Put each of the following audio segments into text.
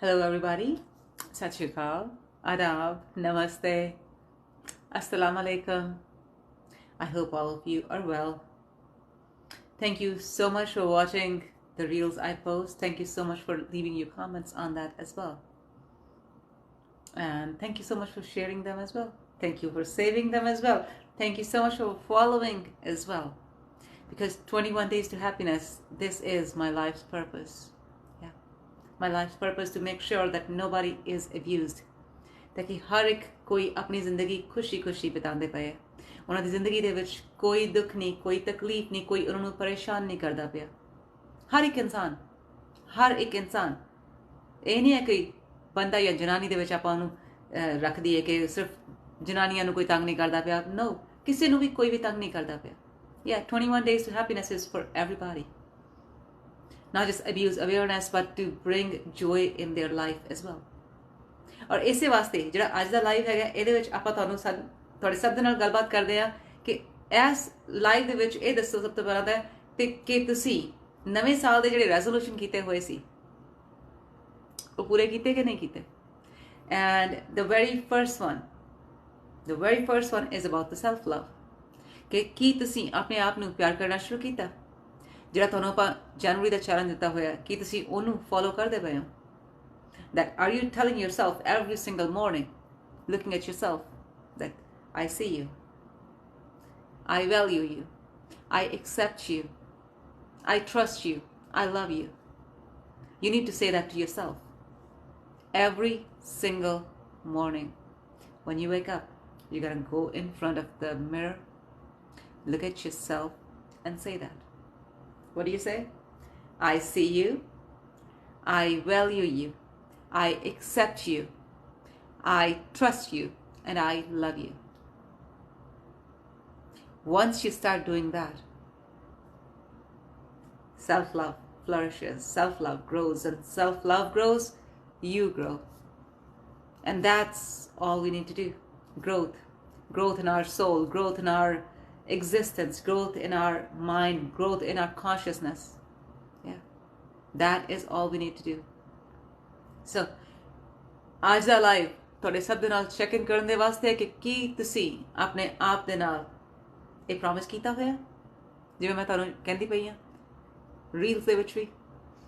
Hello, everybody. Sat Shri Akal, Adab, Namaste, Assalamu Alaikum. I hope all of you are well. Thank you so much for watching the reels I post. Thank you so much for leaving your comments on that as well. And thank you so much for sharing them as well. Thank you for saving them as well. Thank you so much for following as well. Because 21 Days to Happiness, this is my life's purpose. Yeah. My life's purpose to make sure that nobody is abused. ताकि हर एक कोई अपनी ज़िंदगी खुशी खुशी बिताते पे उन्होंने ज़िंदगी दे विच कोई दुख नहीं, कोई तकलीफ नहीं, कोई उन्होंने परेशान नहीं करता पिया। हर एक इंसान ये नहीं है कि बंदा या जनानी दे विच आपां नूं रख दिए कि सिर्फ जनानियां नूं कोई तंग नहीं करता पिया। नो, किसी नूं भी कोई भी तंग नहीं करता पिया। Yeah, 21 Days to Happiness is for everybody. Not just abuse awareness, but to bring joy in their life as well. और इसे वास्ते ਜਿਹੜਾ ਅੱਜ ਦਾ ਲਾਈਵ ਹੈਗਾ ਇਹਦੇ ਵਿੱਚ ਆਪਾਂ ਤੁਹਾਨੂੰ ਤੁਹਾਡੇ ਸਭ ਦੇ ਨਾਲ ਗੱਲਬਾਤ ਕਰਦੇ ਆ ਕਿ ਇਸ ਲਾਈਵ ਦੇ ਵਿੱਚ ਇਹ ਦੱਸੋ ਸਭ ਤੋਂ ਪਹਿਲਾਂ ਤਾਂ ਤੇ ਕਿ ਤੁਸੀਂ ਨਵੇਂ ਸਾਲ ਦੇ ਜਿਹੜੇ ਰੈਜ਼ੋਲੂਸ਼ਨ ਕੀਤੇ ਹੋਏ ਸੀ ਉਹ ਪੂਰੇ ਕੀਤੇ ਕਿ ਨਹੀਂ ਕੀਤੇ। And the very first one is about the self love ਕਿ ਕੀ ਤੁਸੀਂ ਆਪਣੇ ਆਪ ਨੂੰ ਪਿਆਰ ਕਰਨਾ ਸ਼ੁਰੂ ਕੀਤਾ। ਜਿਹੜਾ ਤੁਹਾਨੂੰ ਆਪਾਂ ਜਨਵਰੀ ਦਾ ਚੈਲੰਜ ਦਿੱਤਾ ਹੋਇਆ ਕੀ ਤੁਸੀਂ ਉਹਨੂੰ ਫੋਲੋ ਕਰਦੇ ਪਏ ਹੋ। That are you telling yourself every single morning, looking at yourself, that I see you, I value you, I accept you, I trust you, I love you. You need to say that to yourself every single morning. When you wake up, you're going to go in front of the mirror, look at yourself and say that. What do you say? I see you, I value you, I accept you, I trust you, and I love you. Once you start doing that, self-love flourishes, self-love grows, and self-love grows, you grow. And that's all we need to do. Growth in our soul, growth in our existence, growth in our mind, growth in our consciousness. Yeah, that is all we need to do. So, आज ਦਾ live ਤੁਹਾਡੇ ਸਭ ਦੇ ਨਾਲ check in ਕਰਨ ਦੇ ਵਾਸਤੇ ਹੈ ਕਿ ਕੀ ਤੁਸੀਂ ਆਪਣੇ ਆਪ ਦੇ ਨਾਲ ਇਹ ਪ੍ਰੋਮਿਸ ਕੀਤਾ ਹੋਇਆ ਜਿਵੇਂ ਮੈਂ ਤੁਹਾਨੂੰ ਕਹਿੰਦੀ ਪਈ ਹਾਂ ਰੀਲਸ ਦੇ ਵਿੱਚ ਵੀ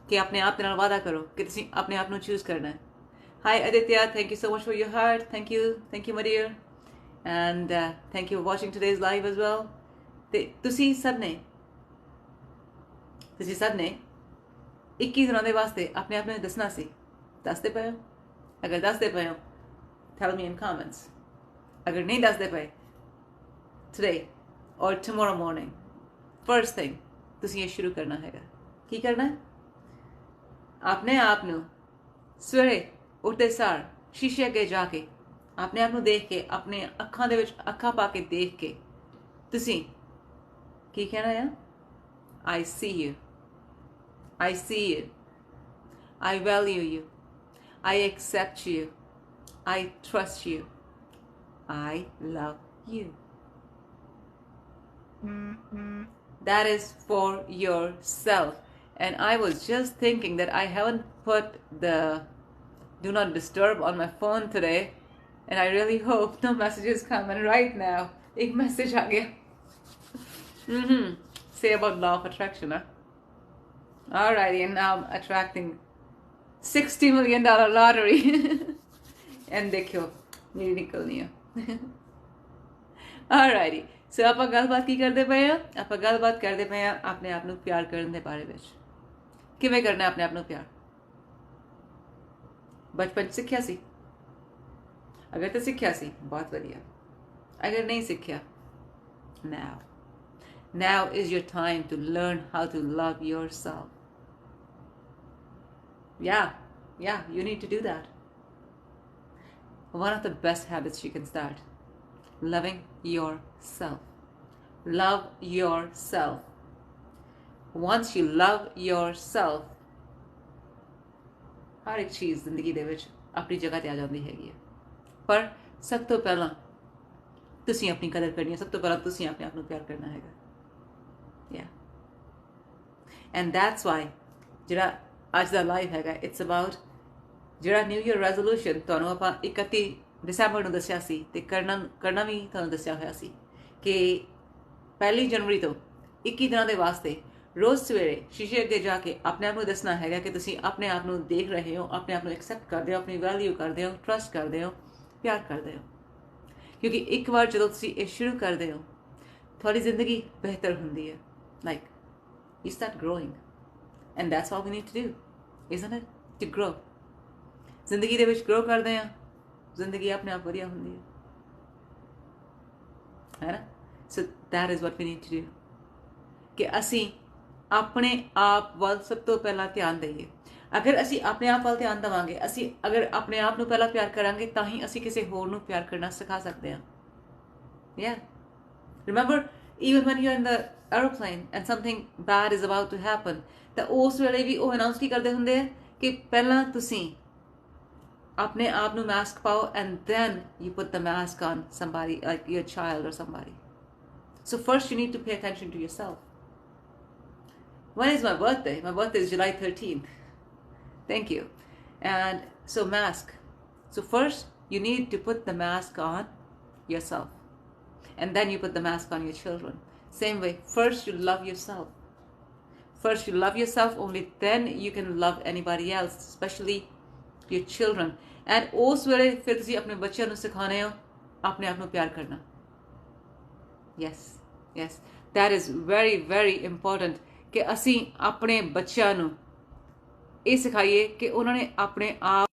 ਕਿ ਆਪਣੇ ਆਪ ਦੇ ਨਾਲ ਵਾਅਦਾ ਕਰੋ ਕਿ ਤੁਸੀਂ ਆਪਣੇ ਆਪ ਨੂੰ ਚੂਜ਼ ਕਰਨਾ ਹੈ। Hi Aditya, thank you so much for your heart. Thank you my dear and thank you for watching today's live as well. ਤੇ ਤੁਸੀਂ ਸਭ ਨੇ 21 ਦਿਨਾਂ ਦੇ ਵਾਸਤੇ ਆਪਣੇ ਆਪ ਨੂੰ ਦੱਸਣਾ ਸੀ। ਦੱਸਦੇ ਪਏ ਹੋ? ਅਗਰ ਦੱਸਦੇ ਪਏ ਹੋ tell me in comments. ਅਗਰ ਨਹੀਂ ਦੱਸਦੇ ਪਏ today or tomorrow morning first thing ਤੁਸੀਂ ਇਹ ਸ਼ੁਰੂ ਕਰਨਾ ਹੈਗਾ। ਕੀ ਕਰਨਾ ਹੈ? ਆਪਣੇ ਆਪ ਨੂੰ ਸਵੇਰੇ ਉੱਠਦੇ ਸਾਰ ਸ਼ੀਸ਼ੇ ਅੱਗੇ ਜਾ ਕੇ ਆਪਣੇ ਆਪ ਨੂੰ ਦੇਖ ਕੇ ਆਪਣੇ ਅੱਖਾਂ ਦੇ ਵਿੱਚ ਅੱਖਾਂ ਪਾ ਕੇ ਦੇਖ ਕੇ ਤੁਸੀਂ ਕੀ ਕਹਿਣਾ ਹੈ? I see you, I see you, I value you, I accept you, I trust you, I love you. That is for yourself. And I was just thinking that I haven't put the do not disturb on my phone today, and I really hope no messages come. And right now ek message aa gaya. Say about law of attraction, huh? Alrighty, and now I'm attracting $60 million lottery. And देखियो मेरी निकलनी है। Alrighty, so ਆਪਾਂ ਗੱਲਬਾਤ ਕੀ ਕਰਦੇ ਪਏ ਆ? ਆਪਾਂ ਗੱਲਬਾਤ ਕਰਦੇ ਪਏ ਆ ਆਪਣੇ ਆਪ ਨੂੰ ਪਿਆਰ ਕਰਨ ਦੇ ਬਾਰੇ ਵਿੱਚ। ਕਿਵੇਂ ਕਰਨਾ ਆਪਣੇ ਆਪ ਨੂੰ ਪਿਆਰ? ਬਚਪਨ ਸਿੱਖਿਆ ਸੀ? ਅਗਰ ਤਾਂ ਸਿੱਖਿਆ ਸੀ ਬਹੁਤ ਵਧੀਆ। ਅਗਰ ਨਹੀਂ ਸਿੱਖਿਆ, now is your time to learn how to love yourself. Yeah, you need to do that. One of the best habits you can start, loving yourself. Love yourself. Once you love yourself, हर एक चीज़ जिंदगी ਦੇ ਵਿੱਚ ਆਪਣੀ ਜਗ੍ਹਾ ਤੇ ਆ ਜਾਂਦੀ ਹੈਗੀ ਹੈ। ਪਰ ਸਭ ਤੋਂ ਪਹਿਲਾਂ ਤੁਸੀਂ ਆਪਣੀ ਕਦਰ ਕਰਨੀ ਹੈ। ਸਭ ਤੋਂ ਪਹਿਲਾਂ ਤੁਸੀਂ ਆਪਣੇ ਆਪ ਨੂੰ ਪਿਆਰ ਕਰਨਾ ਹੈਗਾ। Yeah, and that's why ਜਿਹੜਾ ਅੱਜ ਦਾ ਲਾਈਵ ਹੈਗਾ it's about ਜਿਹੜਾ ਨਿਊ ਈਅਰ ਰੈਜ਼ੋਲੂਸ਼ਨ ਤੁਹਾਨੂੰ ਆਪਾਂ 31 ਦਸੰਬਰ ਨੂੰ ਦੱਸਿਆ ਸੀ ਤੇ ਕਰਨਾ ਵੀ ਤੁਹਾਨੂੰ ਦੱਸਿਆ ਹੋਇਆ ਸੀ ਕਿ 1 ਜਨਵਰੀ ਤੋਂ 21 ਦਿਨਾਂ ਦੇ ਵਾਸਤੇ ਰੋਜ਼ ਸਵੇਰੇ ਸ਼ੀਸ਼ੇ ਅੱਗੇ ਜਾ ਕੇ ਆਪਣੇ ਆਪ ਨੂੰ ਦੱਸਣਾ ਹੈਗਾ ਕਿ ਤੁਸੀਂ ਆਪਣੇ ਆਪ ਨੂੰ ਦੇਖ ਰਹੇ ਹੋ, ਆਪਣੇ ਆਪ ਨੂੰ ਐਕਸੈਪਟ ਕਰਦੇ ਹੋ, ਆਪਣੀ ਵੈਲਿਊ ਕਰਦੇ ਹੋ, ਟਰਸਟ ਕਰਦੇ ਹੋ, ਪਿਆਰ ਕਰਦੇ ਹੋ। ਕਿਉਂਕਿ ਇੱਕ ਵਾਰ ਜਦੋਂ ਤੁਸੀਂ ਇਹ ਸ਼ੁਰੂ ਕਰਦੇ ਹੋ ਤੁਹਾਡੀ ਜ਼ਿੰਦਗੀ ਬਿਹਤਰ ਹੁੰਦੀ ਹੈ। Like you start growing and that's all we need to do, isn't it? To grow. ਜ਼ਿੰਦਗੀ ਦੇ ਵਿੱਚ grow ਕਰਦੇ ਹਾਂ, ਜ਼ਿੰਦਗੀ ਆਪਣੇ ਆਪ ਵਧੀਆ ਹੁੰਦੀ ਹੈ ਨਾ। So that is what we need to do, ਕਿ ਅਸੀਂ ਆਪਣੇ ਆਪ ਵੱਲ ਸਭ ਤੋਂ ਪਹਿਲਾਂ ਧਿਆਨ ਦੇਈਏ। ਅਗਰ ਅਸੀਂ ਆਪਣੇ ਆਪ ਵੱਲ ਧਿਆਨ ਦੇਵਾਂਗੇ, ਅਸੀਂ ਅਗਰ ਆਪਣੇ ਆਪ ਨੂੰ ਪਹਿਲਾਂ ਪਿਆਰ ਕਰਾਂਗੇ ਤਾਂ ਹੀ ਅਸੀਂ ਕਿਸੇ ਹੋਰ ਨੂੰ ਪਿਆਰ ਕਰਨਾ ਸਿਖਾ ਸਕਦੇ ਹਾਂ। Yeah, remember even when you're in the aeroplane and something bad is about to happen, ਤਾਂ ਉਸ ਵੇਲੇ ਵੀ ਉਹ ਅਨਾਉਂਸ ਕੀ ਕਰਦੇ ਹੁੰਦੇ ਆ ਕਿ ਪਹਿਲਾਂ ਤੁਸੀਂ ਆਪਣੇ ਆਪ ਨੂੰ ਮਾਸਕ ਪਾਓ and then you put the mask on somebody like your child or somebody. So first you need to pay attention to yourself. When is my birthday? My birthday is July 13th. Thank you. And so mask. So first you need to put the mask on yourself. And then you put the mask on your children. Same way, first you love yourself. First you love yourself, only then you can love anybody else, especially your children. And ਉਸ ਵੇਲੇ ਫਿਰ ਤੁਸੀਂ ਆਪਣੇ ਬੱਚਿਆਂ ਨੂੰ ਸਿਖਾਉਣੇ ਹੋ ਆਪਣੇ ਆਪ ਨੂੰ ਪਿਆਰ ਕਰਨਾ। Yes, yes, that is very, very important ਕਿ ਅਸੀਂ ਆਪਣੇ ਬੱਚਿਆਂ ਨੂੰ ਇਹ ਸਿਖਾਈਏ ਕਿ ਉਹਨਾਂ ਨੇ ਆਪਣੇ ਆਪ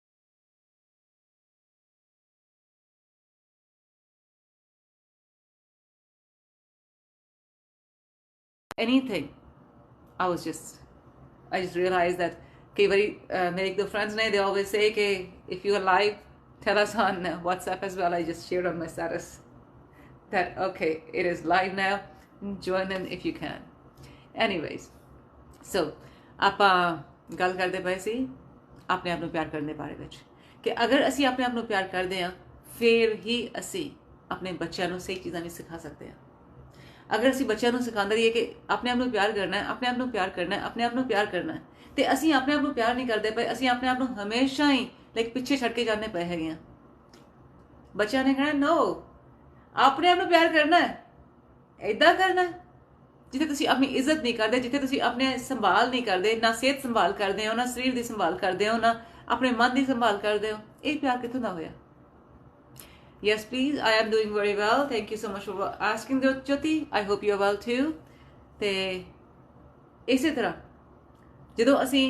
anything. I just realized that कई बारी मेरे एक दो friends ने they always say कि if you are live tell us on WhatsApp as well. I just shared on my status that okay, it is live now, join in if you can. Anyways, so ਆਪਾਂ ਗੱਲ ਕਰਦੇ ਪਏ ਸੀ ਆਪਣੇ ਆਪ ਨੂੰ ਪਿਆਰ ਕਰਨ ਦੇ ਬਾਰੇ ਵਿੱਚ ਕਿ ਅਗਰ ਅਸੀਂ ਆਪਣੇ ਆਪ ਨੂੰ ਪਿਆਰ ਕਰਦੇ ਹਾਂ ਫਿਰ ਹੀ ਅਸੀਂ ਆਪਣੇ ਬੱਚਿਆਂ ਨੂੰ ਸਹੀ ਚੀਜ਼ਾਂ ਵੀ ਸਿਖਾ ਸਕਦੇ ਹਾਂ। ਅਗਰ ਅਸੀਂ ਬੱਚਿਆਂ ਨੂੰ ਸਿਖਾਉਂਦੇ ਰਹੀਏ ਕਿ ਆਪਣੇ ਆਪ ਨੂੰ ਪਿਆਰ ਕਰਨਾ ਹੈ, ਆਪਣੇ ਆਪ ਨੂੰ ਪਿਆਰ ਕਰਨਾ ਹੈ, ਆਪਣੇ ਆਪ ਨੂੰ ਪਿਆਰ ਕਰਨਾ ਹੈ, ਤੇ ਅਸੀਂ ਆਪਣੇ ਆਪ ਨੂੰ ਪਿਆਰ ਨਹੀਂ ਕਰਦੇ ਪਏ, ਅਸੀਂ ਆਪਣੇ ਆਪ ਨੂੰ ਹਮੇਸ਼ਾ ਹੀ ਲਾਈਕ ਪਿੱਛੇ ਛੱਡ ਕੇ ਜਾਂਦੇ ਪਏ ਹੈਗੇ ਆ। ਬੱਚਿਆਂ ਨੇ ਕਹਿਣਾ ਨੋ, ਆਪਣੇ ਆਪ ਨੂੰ ਪਿਆਰ ਕਰਨਾ ਹੈ, ਏਦਾਂ ਕਰਨਾ ਹੈ। ਜਿੱਥੇ ਤੁਸੀਂ ਆਪਣੀ ਇੱਜ਼ਤ ਨਹੀਂ ਕਰਦੇ, ਜਿੱਥੇ ਤੁਸੀਂ ਆਪਣੇ ਸੰਭਾਲ ਨਹੀਂ ਕਰਦੇ, ਨਾ ਸਿਹਤ ਸੰਭਾਲ ਕਰਦੇ ਹੋ, ਨਾ ਸਰੀਰ ਦੀ ਸੰਭਾਲ ਕਰਦੇ ਹੋ, ਨਾ ਆਪਣੇ ਮਨ ਦੀ ਸੰਭਾਲ ਕਰਦੇ ਹੋ, ਇਹ ਪਿਆਰ ਕਿੱਥੋਂ ਦਾ ਹੋਇਆ? Yes, please. I am doing very well. Thank you so much for asking, Jyoti. I hope you are well too. ਤੇ ਇਸੇ ਤਰ੍ਹਾਂ ਜਦੋਂ ਅਸੀਂ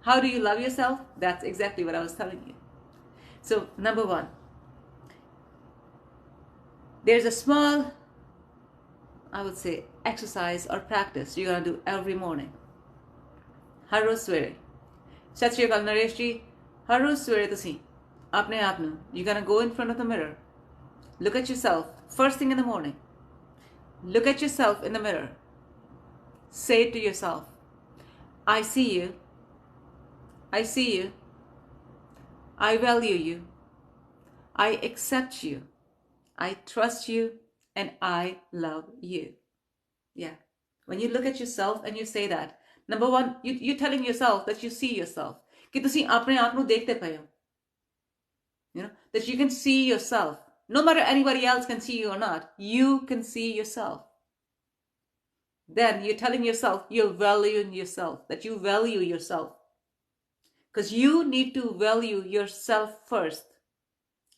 how do you love yourself? That's exactly what I was telling you. So number 1, there's a small, I would say, exercise or practice you're going to do every morning. ਹਰ ਰੋਜ਼ ਸਵੇਰੇ ਸਤਿ ਸ਼੍ਰੀ ਅਕਾਲ ਨਰੇਸ਼ ਜੀ, ਹਰ ਰੋਜ਼ ਸਵੇਰੇ ਤੁਸੀਂ ਆਪਣੇ ਆਪ ਨੂੰ you're gonna go in front of the mirror, look at yourself first thing in the morning, look at yourself in the mirror, say to yourself, I see you, I see you, I value you, I accept you, I trust you, and I love you. Yeah, when you look at yourself and you say that, number 1, you're telling yourself that you see yourself, ਕਿ ਤੁਸੀਂ ਆਪਣੇ ਆਪ ਨੂੰ ਦੇਖਦੇ ਪਏ ਹੋ, you know, that you can see yourself. No matter anybody else can see you or not, you can see yourself. Then you're telling yourself, you're valuing yourself, that you value yourself. Because you need to value yourself first.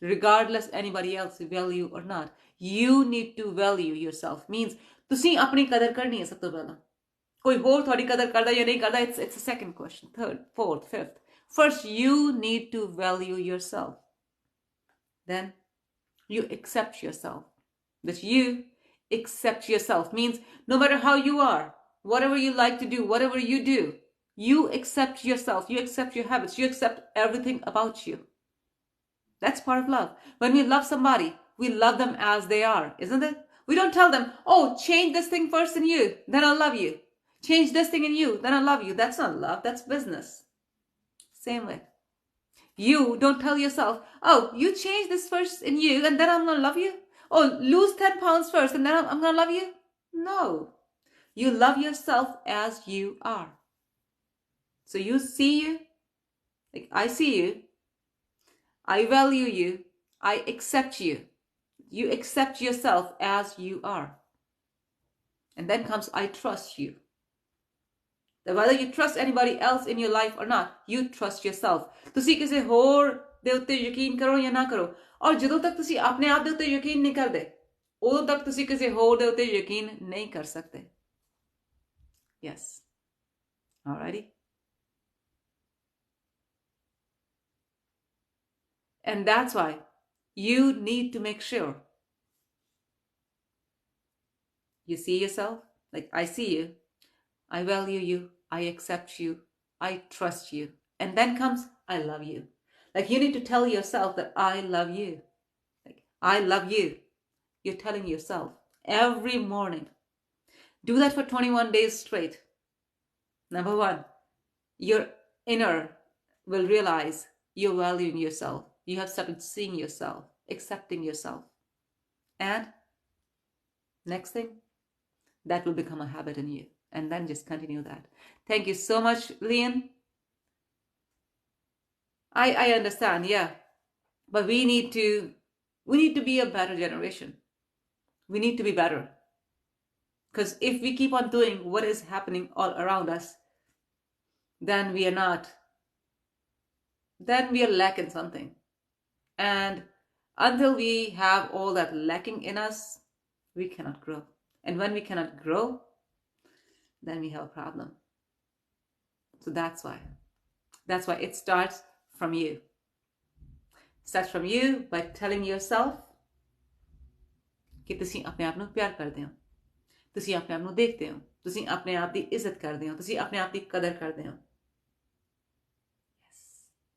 Regardless anybody else value or not. You need to value yourself. Means, ਤੁਸੀਂ ਆਪਣੀ ਕਦਰ ਕਰਨੀ ਹੈ ਸਭ ਤੋਂ ਪਹਿਲਾਂ। ਕੋਈ ਹੋਰ ਤੁਹਾਡੀ ਕਦਰ ਕਰਦਾ ਜਾਂ ਨਹੀਂ ਕਰਦਾ, it's a second question, third, fourth, fifth. First, you need to value yourself. Then you accept yourself. That you accept yourself means no matter how you are, whatever you like to do, whatever you do, you accept yourself, you accept your habits, you accept everything about you. That's part of love. When we love somebody, we love them as they are, isn't it? We don't tell them, oh, change this thing first in you, then I'll love you. Change this thing in you, then I'll love you. That's not love, that's business. Same way. You don't tell yourself, oh, you change this first in you and then I'm going to love you. Oh, lose 10 pounds first and then I'm going to love you. No. You love yourself as you are. So you see you Like, I see you, I value you, I accept you. You accept yourself as you are. And then comes, I trust you. That whether you trust anybody else in your life or not, you trust yourself. ਤੁਸੀਂ ਕਿਸੇ ਹੋਰ ਦੇ ਉੱਤੇ ਯਕੀਨ ਕਰੋ ਜਾਂ ਨਾ ਕਰੋ, ਔਰ ਜਦੋਂ ਤੱਕ ਤੁਸੀਂ ਆਪਣੇ ਆਪ ਦੇ ਉੱਤੇ ਯਕੀਨ ਨਹੀਂ ਕਰਦੇ, ਉਦੋਂ ਤੱਕ ਤੁਸੀਂ ਕਿਸੇ ਹੋਰ ਦੇ ਉੱਤੇ ਯਕੀਨ ਨਹੀਂ ਕਰ ਸਕਦੇ. Yes. Alrighty. And that's why you need to make sure you see yourself, like, I see you, I value you, I accept you, I trust you. And then comes, I love you. Like, you need to tell yourself that I love you. Like, I love you. You're telling yourself every morning. Do that for 21 days straight. Number one, your inner will realize you're valuing yourself. You have started seeing yourself, accepting yourself. And next thing, that will become a habit in you. And then just continue that. Thank you so much, Leon. I understand, yeah. But we need to be a better generation. We need to be better. Because if we keep on doing what is happening all around us, then we are lacking something. And until we have all that lacking in us, we cannot grow. And when we cannot grow, then we have a problem. So that's why it starts from you. It starts from you by telling yourself कि ਤੁਸੀਂ ਆਪਣੇ ਆਪ ਨੂੰ ਪਿਆਰ ਕਰਦੇ ਹੋ, ਤੁਸੀਂ ਆਪਣੇ ਆਪ ਨੂੰ ਦੇਖਦੇ ਹੋ, ਤੁਸੀਂ ਆਪਣੇ ਆਪ ਦੀ ਇੱਜ਼ਤ ਕਰਦੇ ਹੋ, ਤੁਸੀਂ ਆਪਣੇ ਆਪ ਦੀ ਕਦਰ ਕਰਦੇ ਹੋ.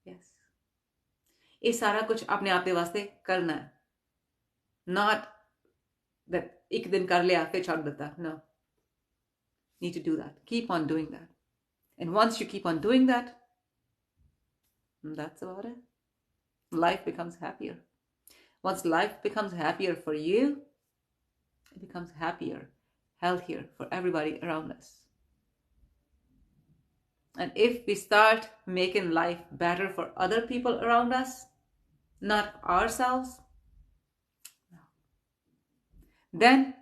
Yes. ਇਹ ਸਾਰਾ ਕੁਝ ਆਪਣੇ ਆਪ ਦੇ ਵਾਸਤੇ ਕਰਨਾ ਹੈ. Not that ਇੱਕ ਦਿਨ ਕਰ ਲਿਆ ਫਿਰ ਛੱਡ ਦਿੱਤਾ. No. Need to do that. Keep on doing that. And once you keep on doing that, that's about it. Life becomes happier. Once life becomes happier for you, it becomes happier, healthier for everybody around us. And if we start making life better for other people around us, not ourselves, then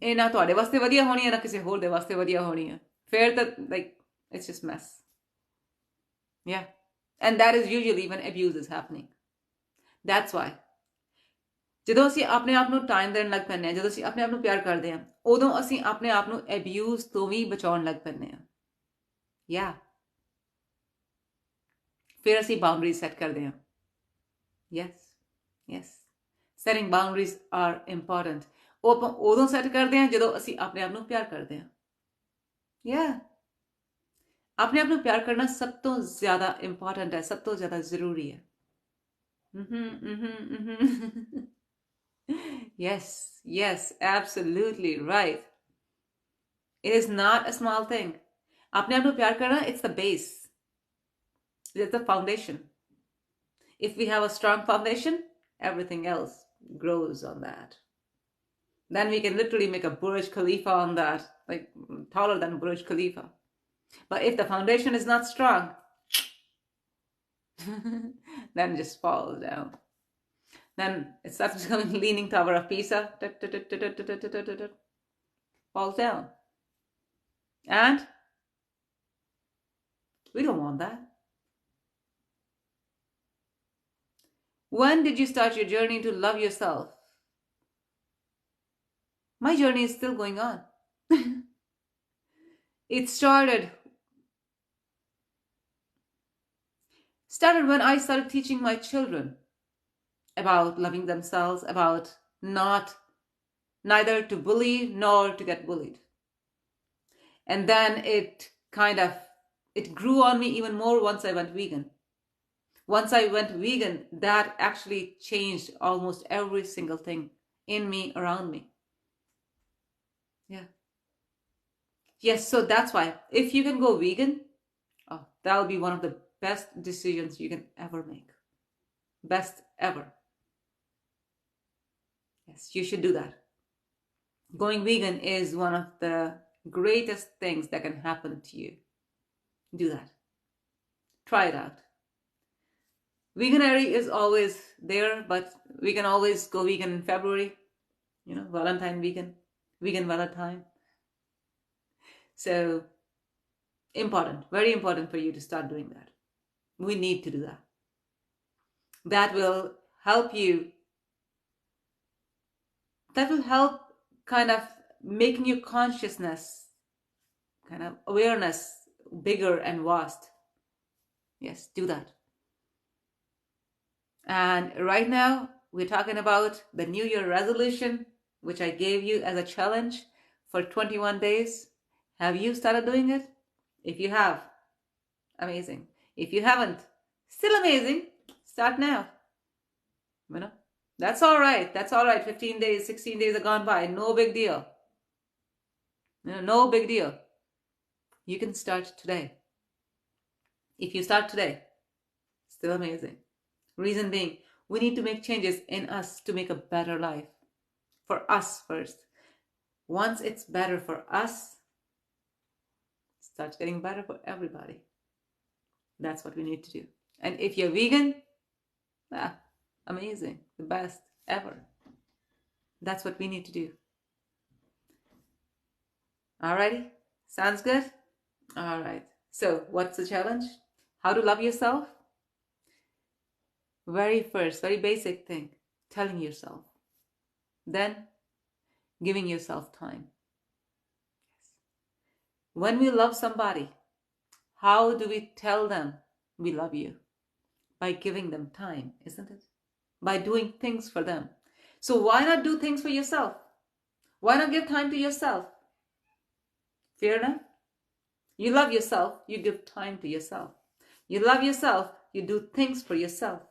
ਇਹ ਨਾ ਤੁਹਾਡੇ ਵਾਸਤੇ ਵਧੀਆ ਹੋਣੀ ਹੈ, ਨਾ ਕਿਸੇ ਹੋਰ ਦੇ ਵਾਸਤੇ ਵਧੀਆ ਹੋਣੀ ਹੈ. ਫਿਰ ਤਾਂ, like, it's just mess. Yeah. And that is usually when abuse is happening. That's why ਜਦੋਂ ਅਸੀਂ ਆਪਣੇ ਆਪ ਨੂੰ ਟਾਈਮ ਦੇਣ ਲੱਗ ਪੈਂਦੇ ਹਾਂ, ਜਦੋਂ ਅਸੀਂ ਆਪਣੇ ਆਪ ਨੂੰ ਪਿਆਰ ਕਰਦੇ ਹਾਂ, ਉਦੋਂ ਅਸੀਂ ਆਪਣੇ ਆਪ ਨੂੰ abuse ਤੋਂ ਵੀ ਬਚਾਉਣ ਲੱਗ ਪੈਂਦੇ ਹਾਂ. Yeah. ਫਿਰ ਅਸੀਂ boundaries set ਕਰਦੇ ਹਾਂ. Yes. Setting boundaries are important. ਉਹ ਆਪਾਂ ਉਦੋਂ ਸੈੱਟ ਕਰਦੇ ਹਾਂ ਜਦੋਂ ਅਸੀਂ ਆਪਣੇ ਆਪ ਨੂੰ ਪਿਆਰ ਕਰਦੇ ਹਾਂ. Yeah. ਆਪਣੇ ਆਪ ਨੂੰ ਪਿਆਰ ਕਰਨਾ ਸਭ ਤੋਂ ਜ਼ਿਆਦਾ ਇੰਪੋਰਟੈਂਟ ਹੈ, ਸਭ ਤੋਂ ਜ਼ਿਆਦਾ ਜ਼ਰੂਰੀ ਹੈ. Yes, absolutely right. It is not a small thing. ਆਪਣੇ ਆਪ ਨੂੰ ਪਿਆਰ ਕਰਨਾ, it's the base. It's the foundation. If we have a strong foundation, everything else grows on that. Then we can literally make a Burj Khalifa on that, like taller than Burj Khalifa. But if the foundation is not strong, then it just falls down. Then it starts becoming Leaning Tower of Pisa. Falls down. And we don't want that. When did you start your journey to love yourself? My journey is still going on. It started when I started teaching my children about loving themselves, about neither to bully nor to get bullied. And then it grew on me even more once I went vegan. Once I went vegan, that actually changed almost every single thing in me, around me. Yeah. Yes, so that's why if you can go vegan, that will be one of the best decisions you can ever make. Best ever. Yes, you should do that. Going vegan is one of the greatest things that can happen to you. Do that. Try it out. Veganuary is always there, but we can always go vegan in February. Valentine vegan Valentine. So important, very important for you to start doing that. We need to do that. That will help you. That will help kind of making your consciousness, kind of awareness bigger and vast. Yes, do that. And right now, we're talking about the New Year resolution, which I gave you as a challenge for 21 days. Have you started doing it? If you have, amazing. If you haven't, still amazing. Start now. That's all right. That's all right. 15 days, 16 days have gone by. No big deal. No big deal. You can start today. If you start today, still amazing. Reason being, we need to make changes in us to make a better life. For us first. Once it's better for us, it starts getting better for everybody. That's what we need to do. And if you're vegan, amazing. The best ever. That's what we need to do. Alrighty? Sounds good? Alright. So, what's the challenge? How to love yourself? Very first, very basic thing. Telling yourself. Then, giving yourself time. Yes. When we love somebody, how do we tell them we love you? By giving them time, isn't it? By doing things for them. So why not do things for yourself? Why not give time to yourself? Fair enough? You love yourself, you give time to yourself. You love yourself, you do things for yourself.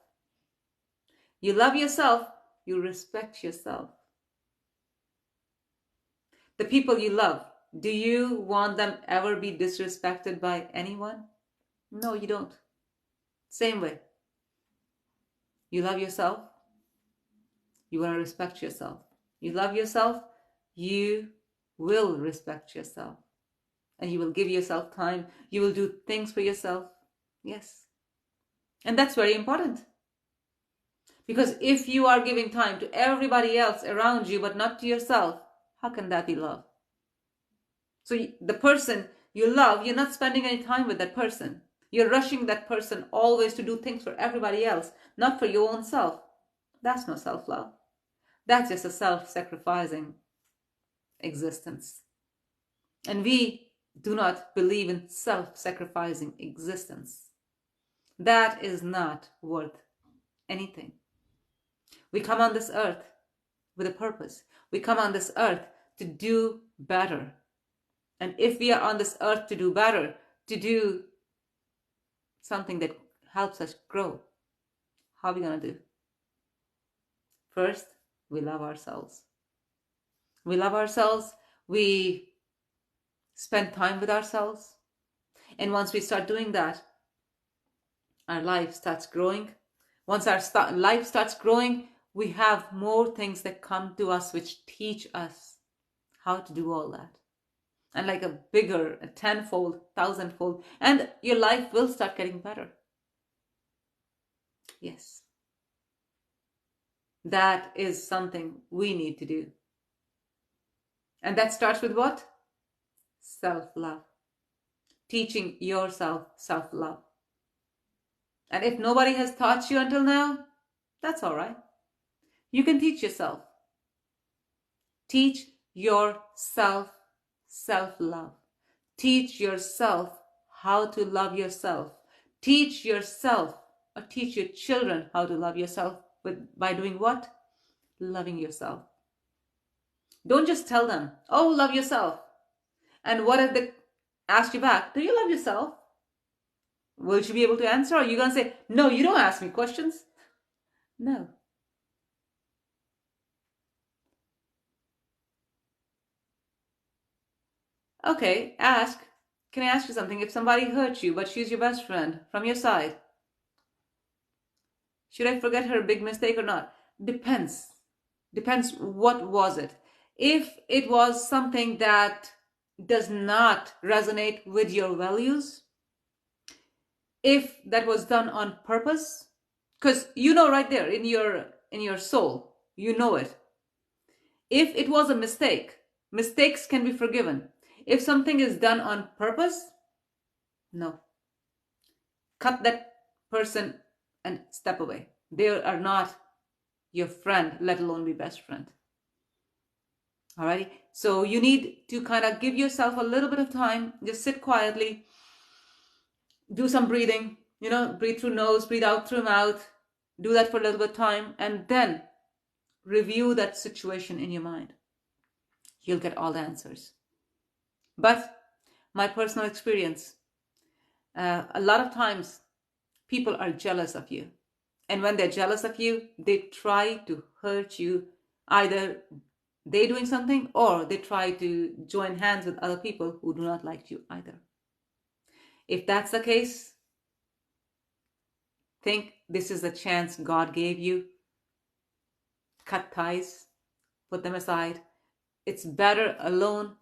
You love yourself, you respect yourself. The people you love, do you want them ever be disrespected by anyone? No, you don't. Same way. You love yourself, you want to respect yourself. You love yourself, you will respect yourself. And you will give yourself time. You will do things for yourself. Yes. And that's very important. Because if you are giving time to everybody else around you but not to yourself, how can that be love? So the person you love, you're not spending any time with that person. You're rushing that person always to do things for everybody else, not for your own self. That's no self-love. That's just a self-sacrificing existence. And we do not believe in self-sacrificing existence. That is not worth anything. We come on this earth with a purpose. We come on this earth to do better. And if we are on this earth to do better, to do something that helps us grow, how are we going to do? First, we love ourselves. We love ourselves. We spend time with ourselves. And once we start doing that, our life starts growing. Once our life starts growing, we have more things that come to us which teach us how to do all that. And like a bigger, a tenfold, thousandfold, and your life will start getting better. Yes. That is something we need to do. And that starts with what? Self-love. Teaching yourself self-love. And if nobody has taught you until now, that's all right. You can teach yourself. Teach yourself self-love. Teach yourself how to love yourself. Teach yourself or teach your children how to love yourself by doing what? Loving yourself. Don't just tell them, oh, love yourself. And what if they ask you back, do you love yourself? Will you be able to answer? Or are you going to say, no, you don't ask me questions? No. Okay, ask. Can I ask you something? If somebody hurts you, but she's your best friend from your side, should I forget her big mistake or not? Depends. Depends what was it. If it was something that does not resonate with your values, if that was done on purpose, Because you know right there in your soul, you know it. If it was a mistake, mistakes can be forgiven. If something is done on purpose, no. Cut that person and step away. They are not your friend, let alone be best friend. Alrighty? So you need to kind of give yourself a little bit of time. Just sit quietly. Do some breathing. Breathe through nose, breathe out through mouth. Do that for a little bit of time. And then review that situation in your mind. You'll get all the answers. But my personal experience, a lot of times people are jealous of you. And when they're jealous of you, they try to hurt you. Either they doing something or they try to join hands with other people who do not like you either. If that's the case, think this is the chance God gave you. Cut ties, put them aside. It's better alone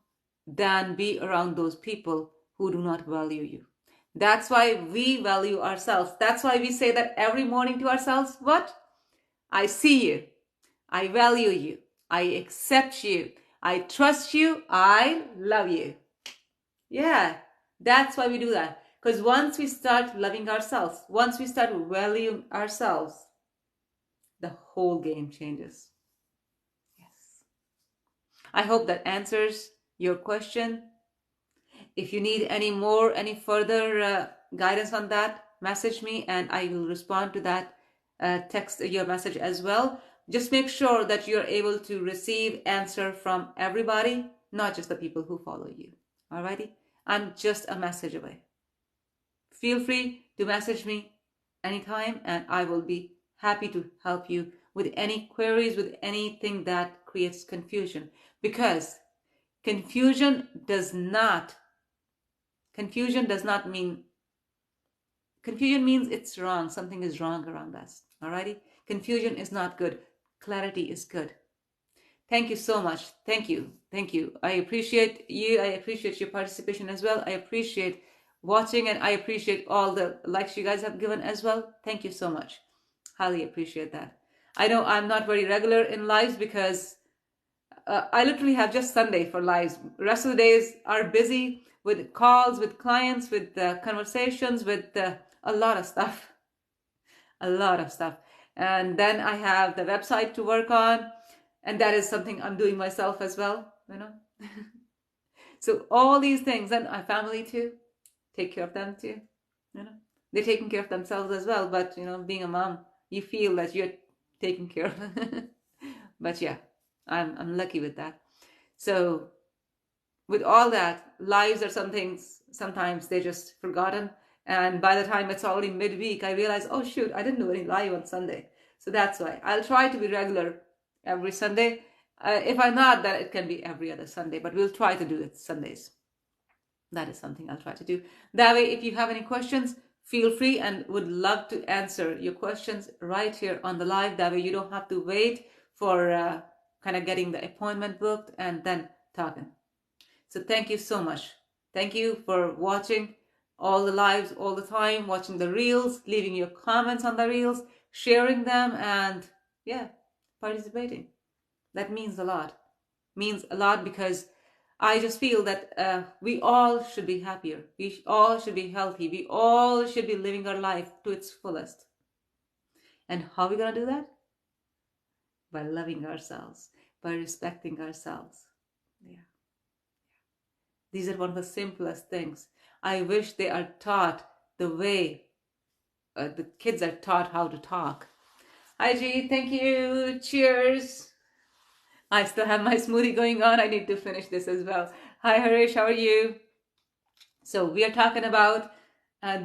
than be around those people who do not value you. That's why we value ourselves. That's why we say that every morning to ourselves. What? I see you. I value you. I accept you. I trust you. I love you. Yeah, that's why we do that. Because once we start loving ourselves, once we start valuing ourselves, the whole game changes. Yes. I hope that answers your question. If you need any further guidance on that, message me and I will respond to that. Text your message as well. Just make sure that you're able to receive answer from everybody, not just the people who follow you. Alrighty? I'm just a message away. Feel free to message me anytime and I will be happy to help you with any queries, with anything that creates confusion. Because confusion does not mean, confusion means it's wrong. Something is wrong around us. Alrighty? Confusion is not good. Clarity is good. Thank you so much. Thank you. Thank you. I appreciate you. I appreciate your participation as well. I appreciate watching and I appreciate all the likes you guys have given as well. Thank you so much. Highly appreciate that. I know I'm not very regular in lives because I literally have just Sunday for lives. The rest of the days are busy with calls, with clients, with conversations, with a lot of stuff. A lot of stuff. And then I have the website to work on. And that is something I'm doing myself as well, So all these things, and my family too, take care of them too, They're taking care of themselves as well, but, being a mom, you feel that you're taking care of them. But yeah, I'm lucky with that. So with all that, lives are some things, sometimes they're just forgotten. And by the time it's already midweek, I realize, oh shoot, I didn't do any live on Sunday. So that's why I'll try to be regular every Sunday. If I'm not, then it can be every other Sunday, but we'll try to do it Sundays. That is something I'll try to do. That way, if you have any questions, feel free and would love to answer your questions right here on the live. That way you don't have to wait for kind of getting the appointment booked and then talking. So thank you so much. Thank you for watching all the lives all the time, watching the reels, leaving your comments on the reels, sharing them, and yeah, participating. That means a lot. Means a lot because I just feel that we all should be happier. We all should be healthy. We all should be living our life to its fullest. And how are we going to do that? By loving ourselves, by respecting ourselves. Yeah. These are one of the simplest things. I wish they are taught the way the kids are taught how to talk. Hi, G. Thank you. Cheers. I still have my smoothie going on. I need to finish this as well. Hi, Harish. How are you? So we are talking about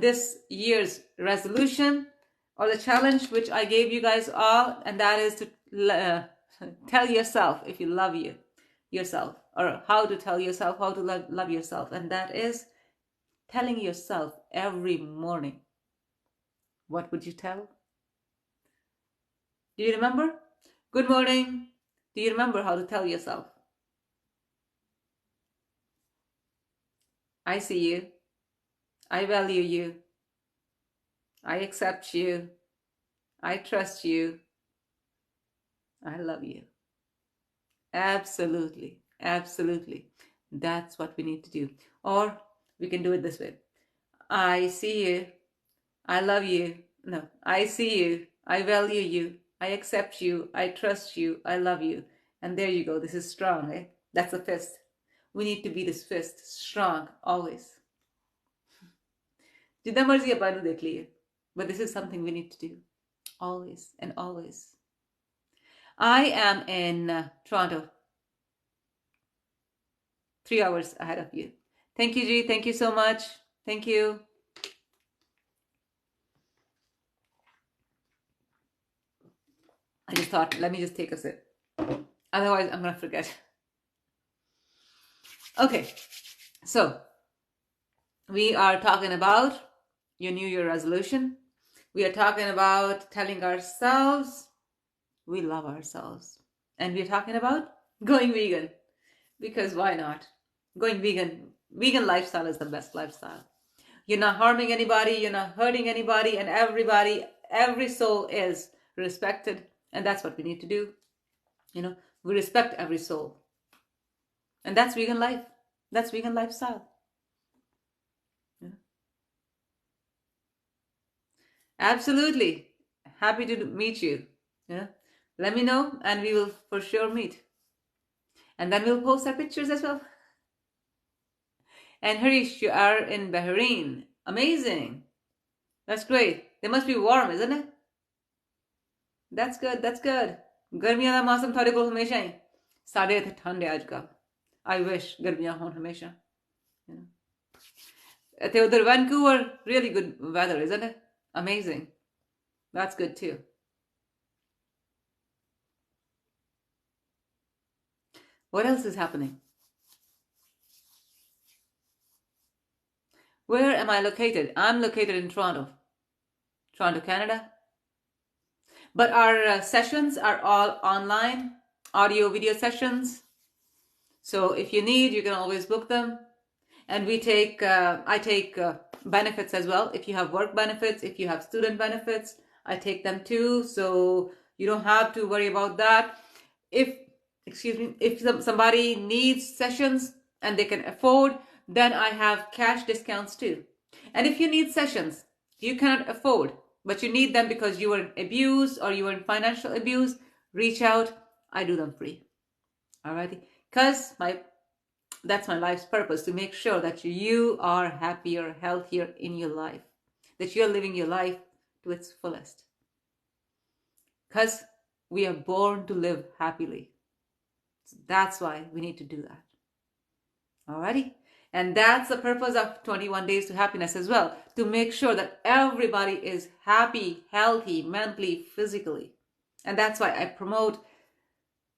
this year's resolution or the challenge which I gave you guys all, and that is to tell yourself if you love yourself, or how to tell yourself how to love yourself, and that is telling yourself every morning. What would you tell? Do you remember? Good morning. Do you remember how to tell yourself? I see you. I value you. I accept you. I trust you. I love you. Absolutely. Absolutely. That's what we need to do. Or we can do it this way. I see you. I love you. No, I see you. I value you. I accept you. I trust you. I love you. And there you go. This is strong, eh? That's a fist. We need to be this fist. Strong, always. जितना मर्जी आप आलू देख लिए. But this is something we need to do. Always and always. I am in Toronto. 3 hours ahead of you. Thank you, G. Thank you so much. Thank you. I just thought, let me just take a sip. Otherwise, I'm going to forget. Okay. So, we are talking about your New Year resolution. We are talking about telling ourselves we love ourselves. And we're talking about going vegan. Because why not? Going vegan. Vegan lifestyle is the best lifestyle. You're not harming anybody, you're not hurting anybody, and everybody, every soul is respected. And that's what we need to do. You know, we respect every soul. And that's vegan life. That's vegan lifestyle. Yeah. Absolutely. Happy to meet you. Yeah. Let me know and we will for sure meet. And then we'll post our pictures as well. And Harish, you are in Bahrain. Amazing. That's great. They must be warm, isn't it? That's good. That's good. गर्मियां दा मौसम थोड़े को हमेशा ही साढ़े इत्थे ठंड है अजकल. I wish गर्मियां होन हमेशा. Itthe udhar Vancouver, really good weather, isn't it? Amazing. That's good too. What else is happening? Where am I located? I'm located in Toronto. Toronto, Canada. But our sessions are all online, audio, video sessions. So if you need, you can always book them. And we take, I take benefits as well. If you have work benefits, if you have student benefits, I take them too. So you don't have to worry about that. If somebody needs sessions and they can afford, then I have cash discounts too. And if you need sessions, you cannot afford, but you need them because you were in abuse or you were in financial abuse, reach out. I do them free. Alrighty? Because that's my life's purpose, to make sure that you are happier, healthier in your life, that you're living your life to its fullest. Because we are born to live happily. So that's why we need to do that. Alrighty? And that's the purpose of 21 Days to Happiness as well, to make sure that everybody is happy, healthy, mentally, physically. And that's why I promote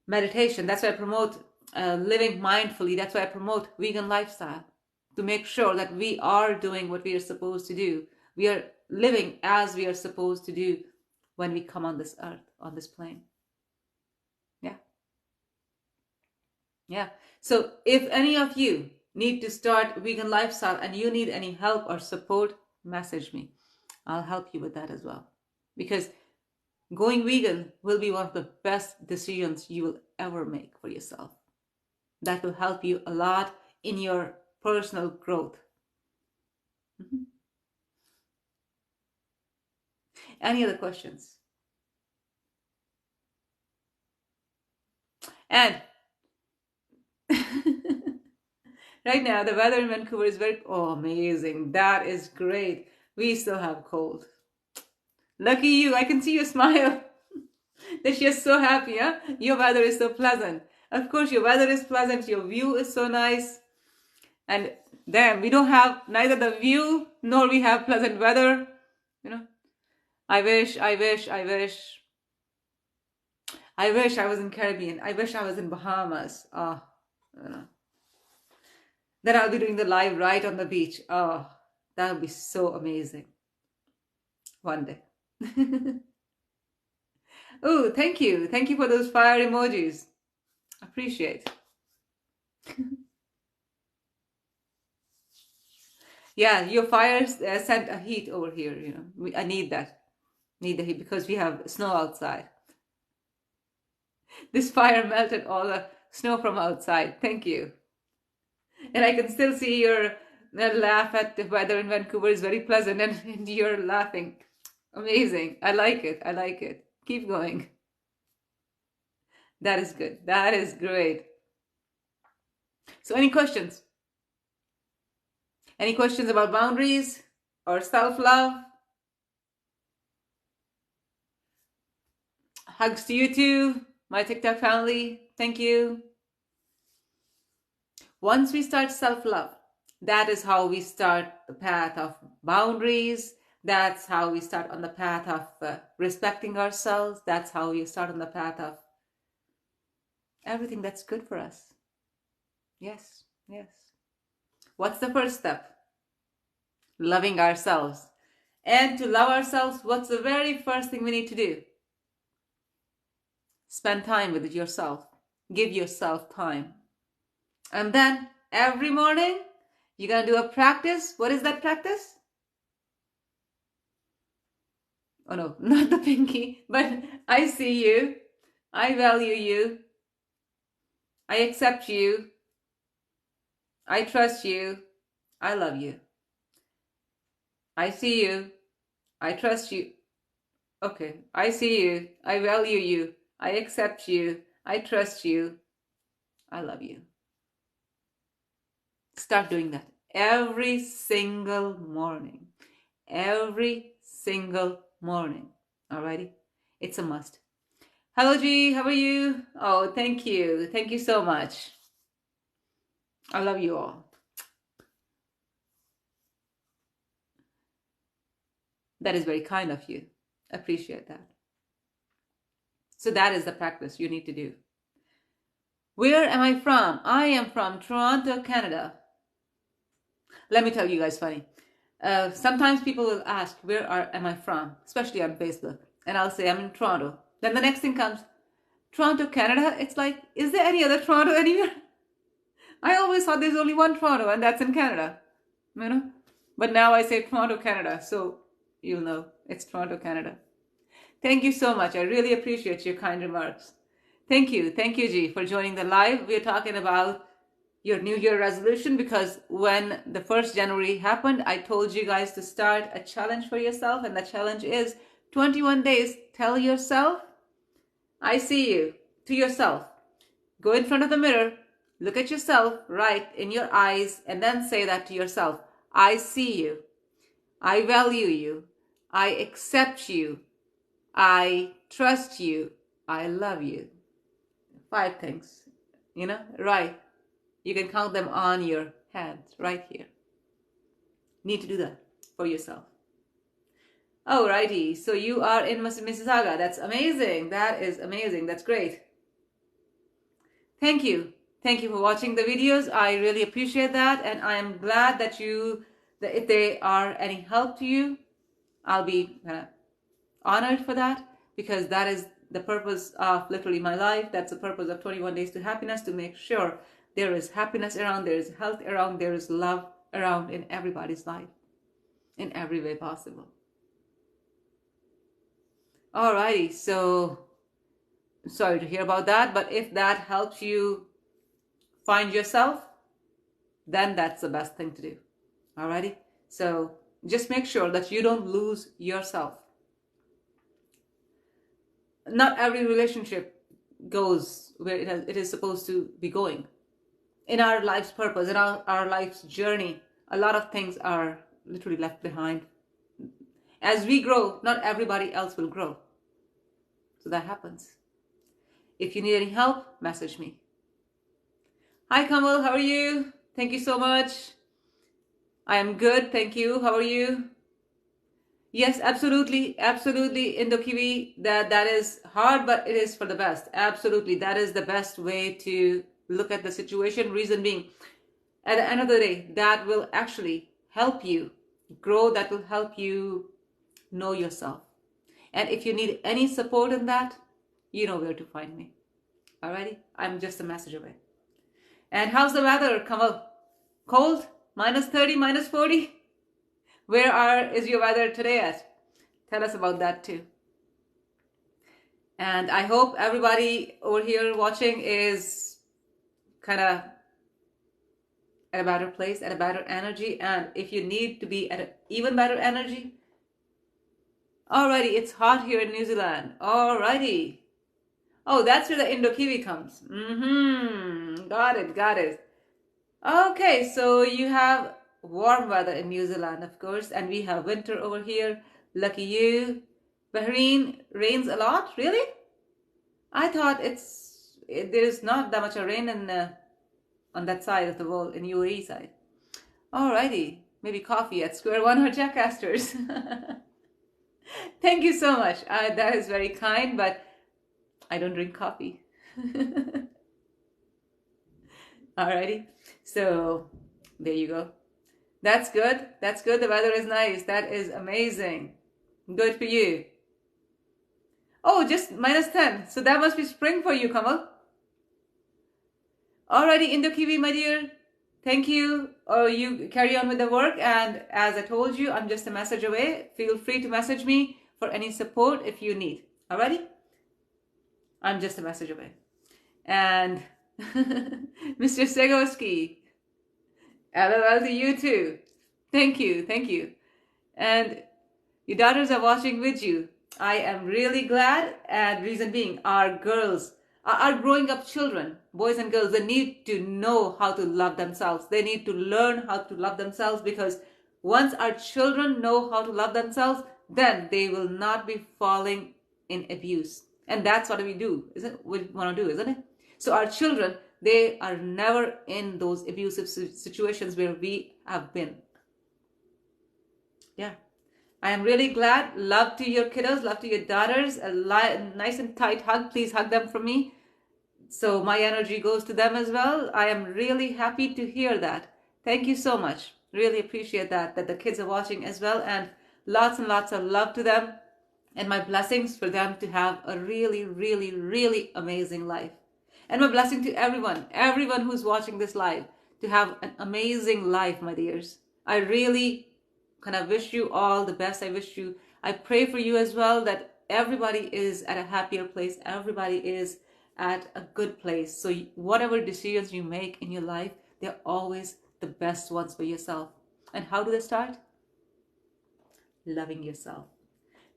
meditation. That's why I promote living mindfully. That's why I promote vegan lifestyle, to make sure that we are doing what we are supposed to do. We are living as we are supposed to do when we come on this earth, on this plane. Yeah. Yeah. So if any of you need to start vegan lifestyle and you need any help or support, message me. I'll help you with that as well. Because going vegan will be one of the best decisions you will ever make for yourself. That will help you a lot in your personal growth. Mm-hmm. Any other questions? And right now, the weather in Vancouver is very, amazing. That is great. We still have cold. Lucky you. I can see your smile. That you're so happy, huh? Your weather is so pleasant. Of course, your weather is pleasant. Your view is so nice. And damn, we don't have neither the view nor we have pleasant weather. You know, I wish I was in Caribbean. I wish I was in Bahamas. You know. Then I'll be doing the live right on the beach. Oh, that would be so amazing. One day. Oh, thank you. Thank you for those fire emojis. Appreciate. Yeah, your fires sent a heat over here. You know, I need that. need the heat because we have snow outside. This fire melted all the snow from outside. Thank you. And I can still see your laugh at the weather in Vancouver is very pleasant, and you're laughing. Amazing. I like it. I like it. Keep going. That is good. That is great. So any questions? Any questions about boundaries or self-love? Hugs to you too, my TikTok family. Thank you. Once we start self-love, that is how we start the path of boundaries. That's how we start on the path of respecting ourselves. That's how we start on the path of everything that's good for us. Yes, yes. What's the first step? Loving ourselves. And to love ourselves, what's the very first thing we need to do? Spend time with yourself. Give yourself time. And then every morning, you're going to do a practice. What is that practice? Oh no, not the pinky, but I see you. I value you. I accept you. I trust you. I love you. I see you. I trust you. Okay, I see you. I value you. I accept you. I trust you. I love you. Start doing that every single morning. Every single morning. Alrighty? It's a must. Hello, G. How are you? Oh, thank you. Thank you so much. I love you all. That is very kind of you. Appreciate that. So that is the practice you need to do. Where am I from? I am from Toronto, Canada. Let me tell you guys funny. Sometimes people will ask, am I from? Especially on Facebook. And I'll say, I'm in Toronto. Then the next thing comes, Toronto, Canada. It's like, is there any other Toronto anywhere? I always thought there's only one Toronto, and that's in Canada. You know? But now I say Toronto, Canada. So you'll know it's Toronto, Canada. Thank you so much. I really appreciate your kind remarks. Thank you. Thank you, G, for joining the live. We're talking about your New Year resolution because when the 1st January happened, I told you guys to start a challenge for yourself. And the challenge is 21 days. Tell yourself, I see you, to yourself. Go in front of the mirror, look at yourself right in your eyes, and then say that to yourself. I see you. I value you. I accept you. I trust you. I love you. 5 things, right? You can count them on your hands right here. Need to do that for yourself. Alrighty, so you are in Mississauga. That's amazing. That is amazing. That's great. Thank you. Thank you for watching the videos. I really appreciate that. And I am glad that if they are any help to you, I'll be honored for that, because that is the purpose of literally my life. That's the purpose of 21 Days to Happiness, to make sure there is happiness around, there is health around, there is love around in everybody's life, in every way possible. Alrighty, so sorry to hear about that, but if that helps you find yourself, then that's the best thing to do. Alrighty, so just make sure that you don't lose yourself. Not every relationship goes where it is supposed to be going. In our life's purpose, in our life's journey, a lot of things are literally left behind. As we grow, not everybody else will grow. So that happens. If you need any help, message me. Hi Kamal, how are you? Thank you so much. I am good, thank you. How are you? Yes, absolutely, absolutely. In the kive, that is hard, but it is for the best. Absolutely, that is the best way to look at the situation. Reason being, at the end of the day, that will actually help you grow. That will help you know yourself. And if you need any support in that, you know where to find me. Alrighty, I'm just a message away. And how's the weather, Kamal? Cold? -30, -40? Where is your weather today at? Tell us about that too. And I hope everybody over here watching is kind of at a better place, at a better energy. And if you need to be at an even better energy, alrighty, it's hot here in New Zealand. Alrighty. Oh, that's where the Indo-Kiwi comes. Got it, got it. Okay, so you have warm weather in New Zealand, of course, and we have winter over here. Lucky you. Bahrain rains a lot, really? I thought there's not that much of rain on that side of the world, in UAE side. Alrighty, maybe coffee at Square One or Jack Astor's. Thank you so much. That is very kind, but I don't drink coffee. Alrighty, so there you go. That's good. That's good. The weather is nice. That is amazing. Good for you. Oh, just -10. So that must be spring for you, Kamal. Alrighty, Indo-Kiwi, my dear. Thank you. Oh, you carry on with the work. And as I told you, I'm just a message away. Feel free to message me for any support if you need. Alrighty? I'm just a message away. And Mr. Segoski, LOL to you too. Thank you. Thank you. And your daughters are watching with you. I am really glad, and reason being, our girls, our growing up children, boys and girls, they need to know how to love themselves. They need to learn how to love themselves, because once our children know how to love themselves, then they will not be falling in abuse. And that's what we do, isn't it? We want to do, isn't it? So our children, they are never in those abusive situations where we have been. Yeah. I am really glad. Love to your kiddos, love to your daughters. A nice and tight hug. Please hug them from me, so my energy goes to them as well. I am really happy to hear that. Thank you so much. Really appreciate that the kids are watching as well. And lots of love to them. And my blessings for them to have a really, really, really amazing life. And my blessing to everyone who's watching this live, to have an amazing life, my dears. I really kind of wish you all the best. I pray for you as well, that everybody is at a happier place. Everybody is at a good place. So whatever decisions you make in your life, they're always the best ones for yourself. And how do they start? Loving yourself.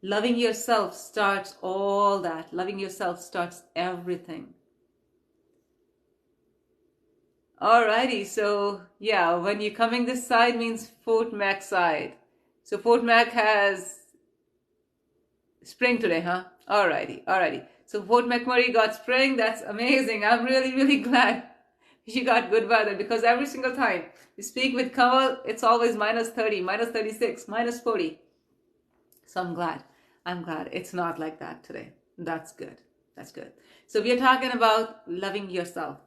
Loving yourself starts all that. Loving yourself starts everything. Alrighty, so yeah, when you're coming this side means Fort Mac side. So Fort Mac has spring today, huh? Alrighty. So Fort McMurray got spring. That's amazing. I'm really, really glad you got good weather, because every single time you speak with Kamal, it's always -30, -36, -40. So I'm glad. It's not like that today. That's good. So we are talking about loving yourself.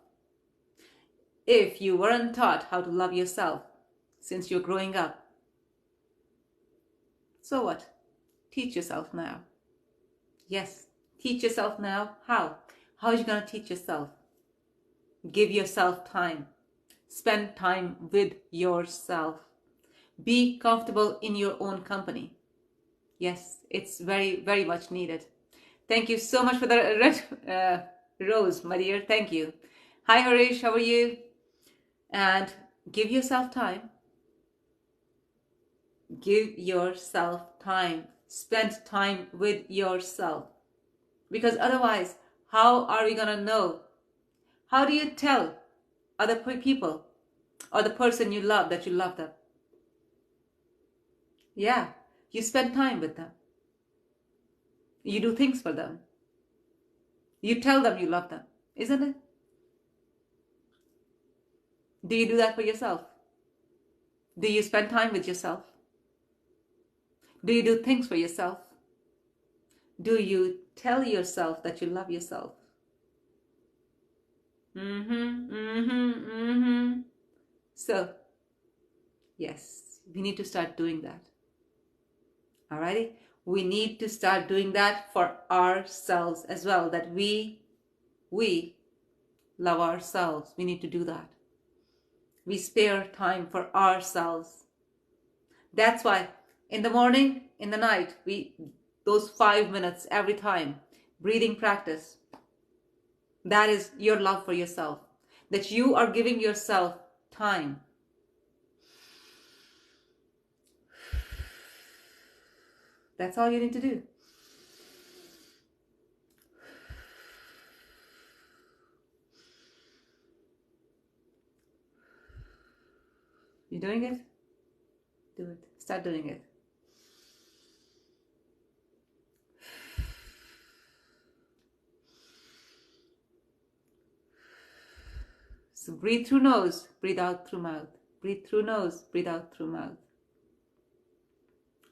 If you weren't taught how to love yourself since you're growing up, so what? Teach yourself now. Yes, teach yourself now. How? How are you going to teach yourself? Give yourself time. Spend time with yourself. Be comfortable in your own company. Yes, it's very, very much needed. Thank you so much for the red rose, my dear. Thank you. Hi, Harish. How are you? And give yourself time. Give yourself time. Spend time with yourself. Because otherwise, how are we going to know? How do you tell other people or the person you love that you love them? Yeah, you spend time with them. You do things for them. You tell them you love them, isn't it? Do you do that for yourself? Do you spend time with yourself? Do you do things for yourself? Do you tell yourself that you love yourself? So, yes, we need to start doing that. Alrighty? We need to start doing that for ourselves as well, that we love ourselves. We need to do that. We spare time for ourselves. That's why in the morning, in the night, those 5 minutes every time, breathing practice. That is your love for yourself. That you are giving yourself time. That's all you need to do. You doing it? Do it. Start doing it. So breathe through nose, breathe out through mouth. Breathe through nose, breathe out through mouth.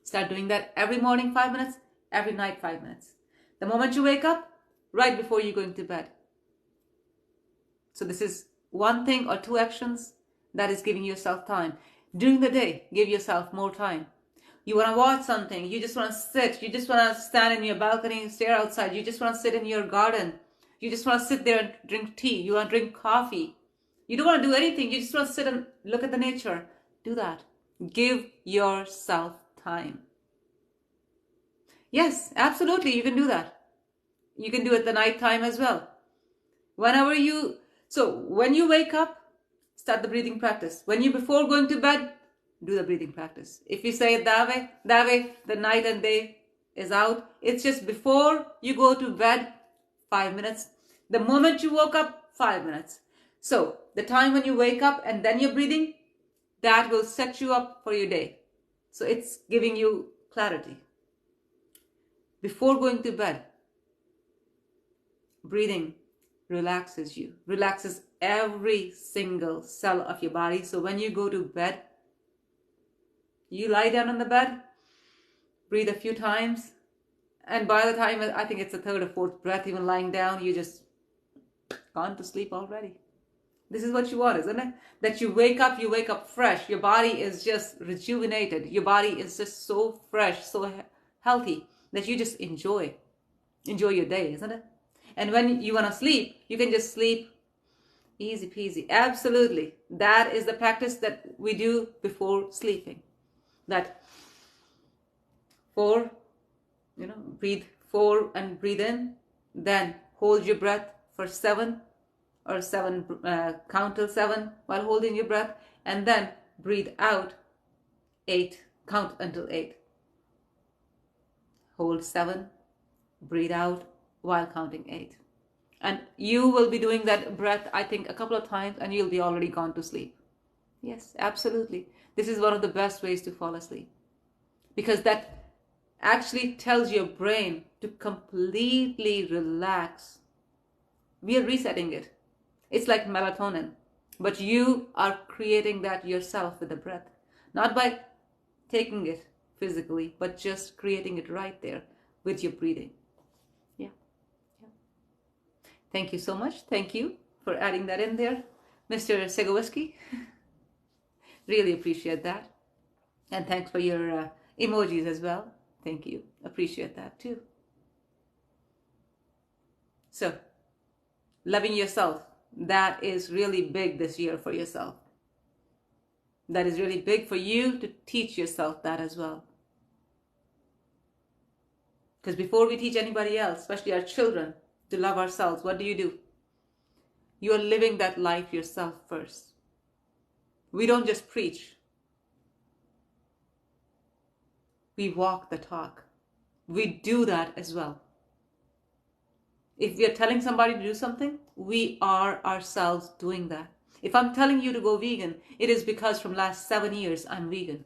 Start doing that every morning 5 minutes, every night 5 minutes. The moment you wake up, right before you're going to bed. So this is one thing or two actions that is giving yourself time. During the day, give yourself more time. You want to watch something, you just want to sit, you just want to stand in your balcony and stare outside, you just want to sit in your garden, you just want to sit there and drink tea, you want to drink coffee. You don't want to do anything. You just want to sit and look at the nature. Do that. Give yourself time. Yes, absolutely. You can do that. You can do it the night time as well. When you wake up, start the breathing practice. Before going to bed, do the breathing practice. If you say it that way, the night and day is out. It's just before you go to bed, 5 minutes. The moment you woke up, 5 minutes. So the time when you wake up and then you're breathing, that will set you up for your day. So it's giving you clarity. Before going to bed, breathing relaxes you, relaxes every single cell of your body. So when you go to bed, you lie down on the bed, breathe a few times, and by the time, I think it's the third or fourth breath, even lying down, you just gone to sleep already. This is what you want, isn't it? That you wake up fresh. Your body is just rejuvenated. Your body is just so fresh, so healthy that you just enjoy your day, isn't it? And when you want to sleep, you can just sleep easy peasy. Absolutely. That is the practice that we do before sleeping. That breathe 4 and breathe in. Then hold your breath for 7 or 7, count till 7 while holding your breath, and then breathe out 8, count until 8. Hold 7, breathe out while counting 8. And you will be doing that breath, I think, a couple of times, and you'll be already gone to sleep. Yes, absolutely. This is one of the best ways to fall asleep, because that actually tells your brain to completely relax. We are resetting it. It's like melatonin, but you are creating that yourself with the breath, not by taking it physically, but just creating it right there with your breathing. Yeah. Thank you so much. Thank you for adding that in there, Mr. Segowiski. Really appreciate that. And thanks for your emojis as well. Thank you. Appreciate that too. So, loving yourself. That is really big this year for yourself. That is really big for you to teach yourself that as well. Because before we teach anybody else, especially our children, to love ourselves, what do? You are living that life yourself first. We don't just preach. We walk the talk. We do that as well. If we are telling somebody to do something, we are ourselves doing that. If I'm telling you to go vegan, it is because from last 7 years, I'm vegan.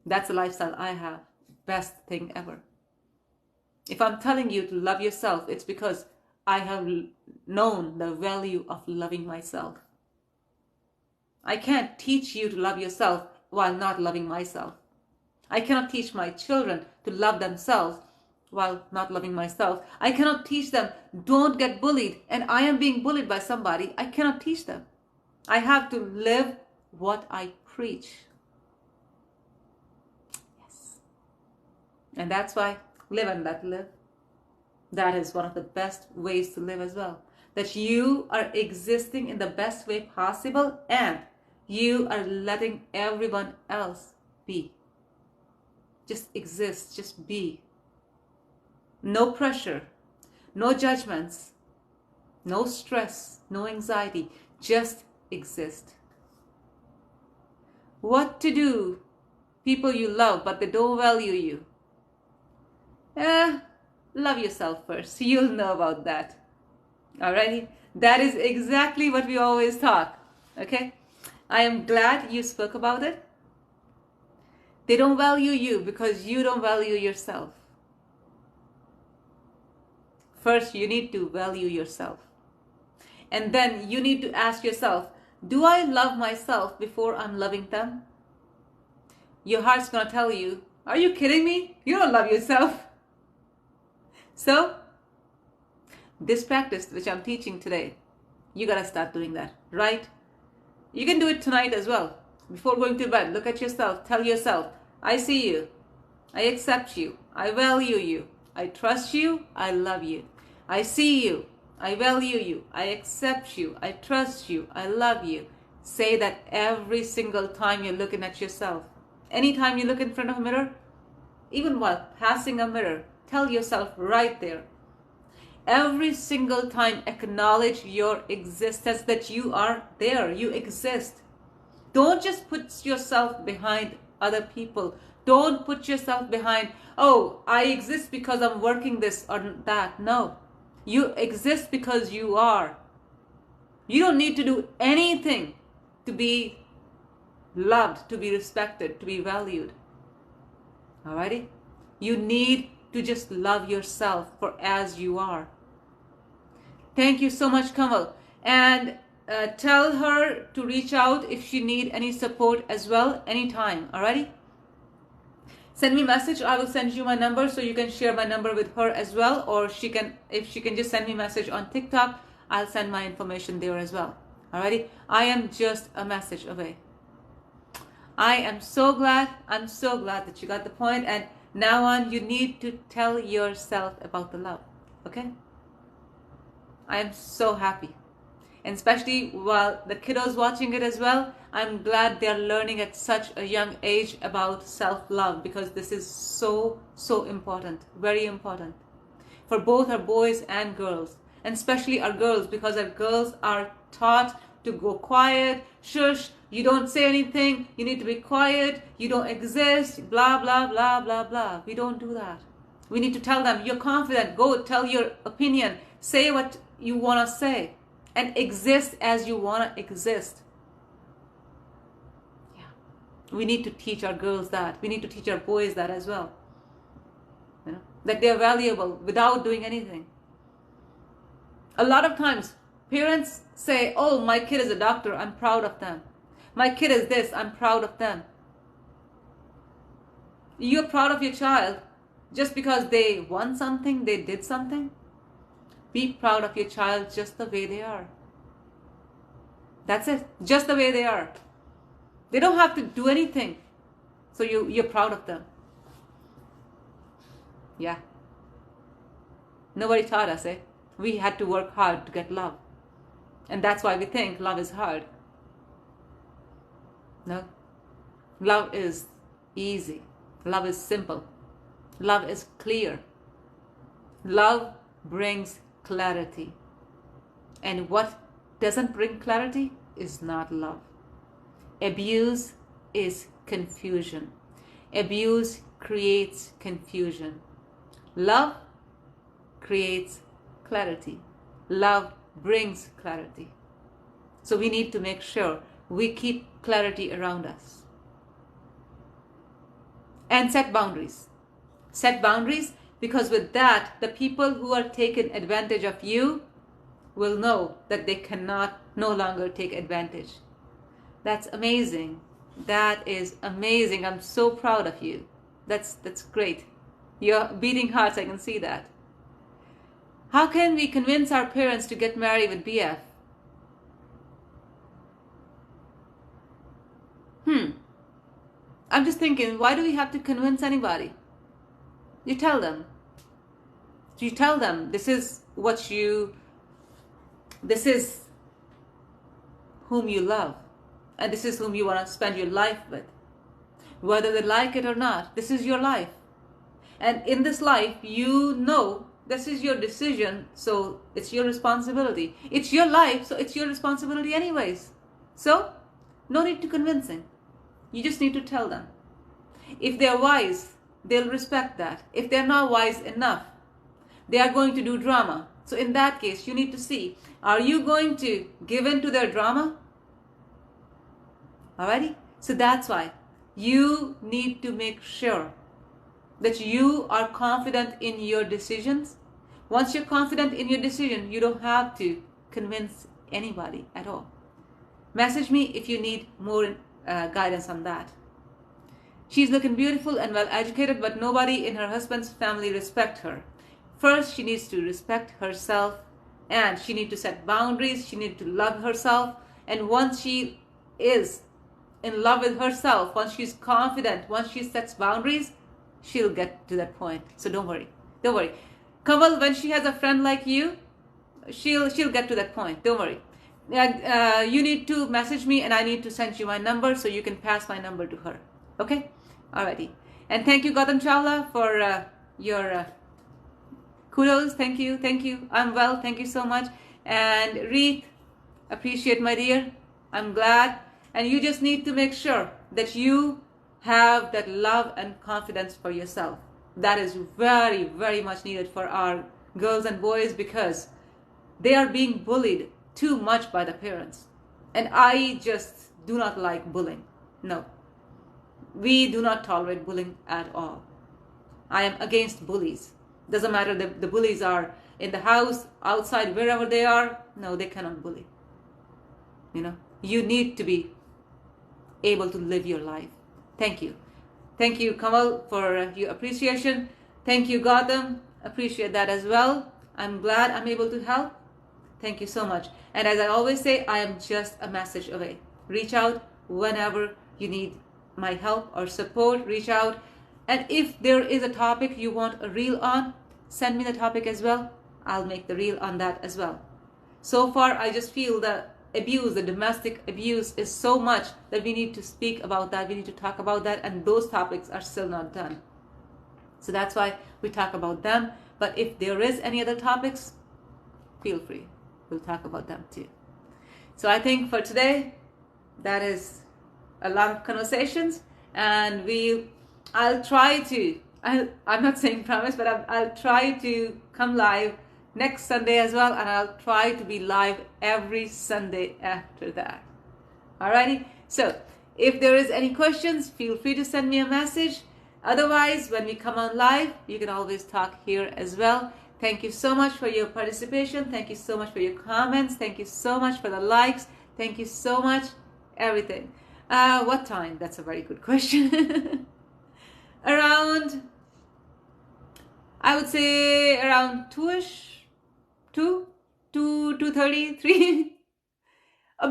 That's the lifestyle I have. Best thing ever. If I'm telling you to love yourself, it's because I have known the value of loving myself. I can't teach you to love yourself while not loving myself. I cannot teach my children to love themselves while not loving myself. I cannot teach them, don't get bullied, and I am being bullied by somebody. I cannot teach them. I have to live what I preach. Yes. And that's why live and let live. That is one of the best ways to live as well. That you are existing in the best way possible, and you are letting everyone else be. Just exist, just be. No pressure. no judgments, no stress, no anxiety. Just exist. What to do? People you love, but they don't value you. Love yourself first. You'll know about that. Alrighty? That is exactly what we always talk. Okay? I am glad you spoke about it. They don't value you because you don't value yourself. First, you need to value yourself. And then you need to ask yourself, do I love myself before I'm loving them? Your heart's going to tell you, are you kidding me? You don't love yourself. So, this practice which I'm teaching today, you got to start doing that, right? You can do it tonight as well. Before going to bed, look at yourself. Tell yourself, I see you. I accept you. I value you. I trust you. I love you. I see you. I value you. I accept you. I trust you. I love you. Say that every single time you're looking at yourself. Anytime you look in front of a mirror, even while passing a mirror, tell yourself right there. Every single time acknowledge your existence, that you are there. You exist. Don't just put yourself behind other people. Don't put yourself behind, oh, I exist because I'm working this or that. No. You exist because you are. You don't need to do anything to be loved, to be respected, to be valued. Alrighty? You need to just love yourself for as you are. Thank you so much, Kamal. And tell her to reach out if she need any support as well, anytime. Alrighty? Send me a message. I will send you my number so you can share my number with her as well. Or if she can just send me a message on TikTok, I'll send my information there as well. Alrighty? I am just a message away. I am so glad. I'm so glad that you got the point. And now on, you need to tell yourself about the love. Okay? I am so happy. And especially while the kiddos watching it as well, I'm glad they're learning at such a young age about self-love, because this is so, so important. Very important. For both our boys and girls. And especially our girls, because our girls are taught to go quiet, shush, you don't say anything, you need to be quiet, you don't exist, blah, blah, blah, blah, blah. We don't do that. We need to tell them, you're confident, go tell your opinion, say what you want to say, and exist as you want to exist. Yeah. We need to teach our girls that. We need to teach our boys that as well. You know, that they're valuable without doing anything. A lot of times, parents say, oh, my kid is a doctor, I'm proud of them. My kid is this, I'm proud of them. You're proud of your child just because they won something, they did something. Be proud of your child just the way they are. That's it. Just the way they are. They don't have to do anything. So you're proud of them. Yeah. Nobody taught us, eh? We had to work hard to get love. And that's why we think love is hard. No. Love is easy. Love is simple. Love is clear. Love brings clarity. And what doesn't bring clarity is not love. Abuse is confusion. Abuse creates confusion. Love creates clarity. Love brings clarity. So we need to make sure we keep clarity around us. And set boundaries. Set boundaries, because with that, the people who are taking advantage of you will know that they cannot no longer take advantage. That's amazing. That is amazing. I'm so proud of you. That's great. Your beating hearts, I can see that. How can we convince our parents to get married with BF? I'm just thinking, why do we have to convince anybody? You tell them. You tell them this is whom you love, and this is whom you want to spend your life with. Whether they like it or not, this is your life. And in this life, you know this is your decision, so it's your responsibility. It's your life, so it's your responsibility anyways. So, no need to convincing. You just need to tell them. If they're wise, they'll respect that. If they're not wise enough, they are going to do drama. So in that case, you need to see, are you going to give in to their drama? Alrighty? So that's why you need to make sure that you are confident in your decisions. Once you're confident in your decision, you don't have to convince anybody at all. Message me if you need more guidance on that. She's looking beautiful and well educated, but nobody in her husband's family respect her. First, she needs to respect herself, and she needs to set boundaries. She needs to love herself. And once she is in love with herself, once she's confident, once she sets boundaries, she'll get to that point. So don't worry. Don't worry. Kamal, when she has a friend like you, she'll get to that point. Don't worry. You need to message me, and I need to send you my number so you can pass my number to her. Okay? Alrighty. And thank you, Gautam Chawla, for your kudos. Thank you. Thank you. I'm well. Thank you so much. And Reeth, appreciate, my dear. I'm glad. And you just need to make sure that you have that love and confidence for yourself. That is very, very much needed for our girls and boys, because they are being bullied too much by the parents. And I just do not like bullying. No. We do not tolerate bullying at all. I am against bullies. Doesn't matter if the bullies are in the house, outside, wherever they are. No, they cannot bully. You know, you need to be able to live your life. Thank you. Thank you, Kamal, for your appreciation. Thank you, Gautam. Appreciate that as well. I'm glad I'm able to help. Thank you so much. And as I always say, I am just a message away. Reach out whenever you need my help or support. Reach out. And if there is a topic you want a reel on, send me the topic as well. I'll make the reel on that as well. So far, I just feel the abuse, the domestic abuse is so much that we need to speak about that. We need to talk about that. And those topics are still not done. So that's why we talk about them. But if there is any other topics, feel free. We'll talk about them too. So I think for today, that is a lot of conversations. And I'll try to, I'm not saying promise, but I'll try to come live next Sunday as well. And I'll try to be live every Sunday after that. Alrighty. So if there is any questions, feel free to send me a message. Otherwise, when we come on live, you can always talk here as well. Thank you so much for your participation. Thank you so much for your comments. Thank you so much for the likes. Thank you so much. Everything. What time? That's a very good question. Around, I would say around 2-ish, 2:30, 3.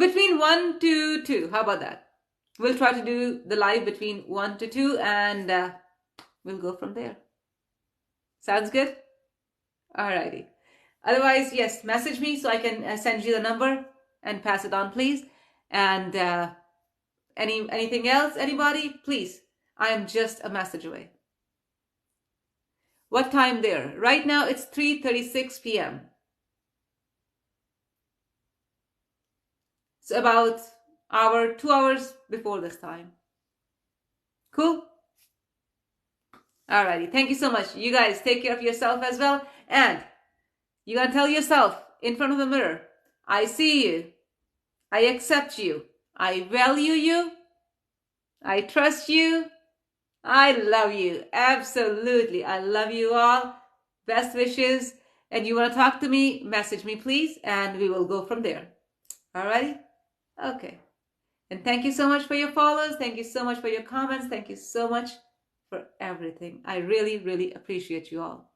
Between 1 to 2. How about that? We'll try to do the live between 1 to 2, and we'll go from there. Sounds good? Alrighty. Otherwise, yes, message me so I can send you the number and pass it on, please. And anything else, anybody, please. I am just a message away. What time there? Right now it's 3:36 p.m. It's about 2 hours before this time. Cool? Alrighty. Thank you so much. You guys take care of yourself as well. And you gotta tell yourself in front of the mirror, I see you. I accept you. I value you. I trust you. I love you. Absolutely. I love you all. Best wishes. And you want to talk to me, message me, please. And we will go from there. Alrighty? Okay. And thank you so much for your follows. Thank you so much for your comments. Thank you so much for everything. I really, really appreciate you all.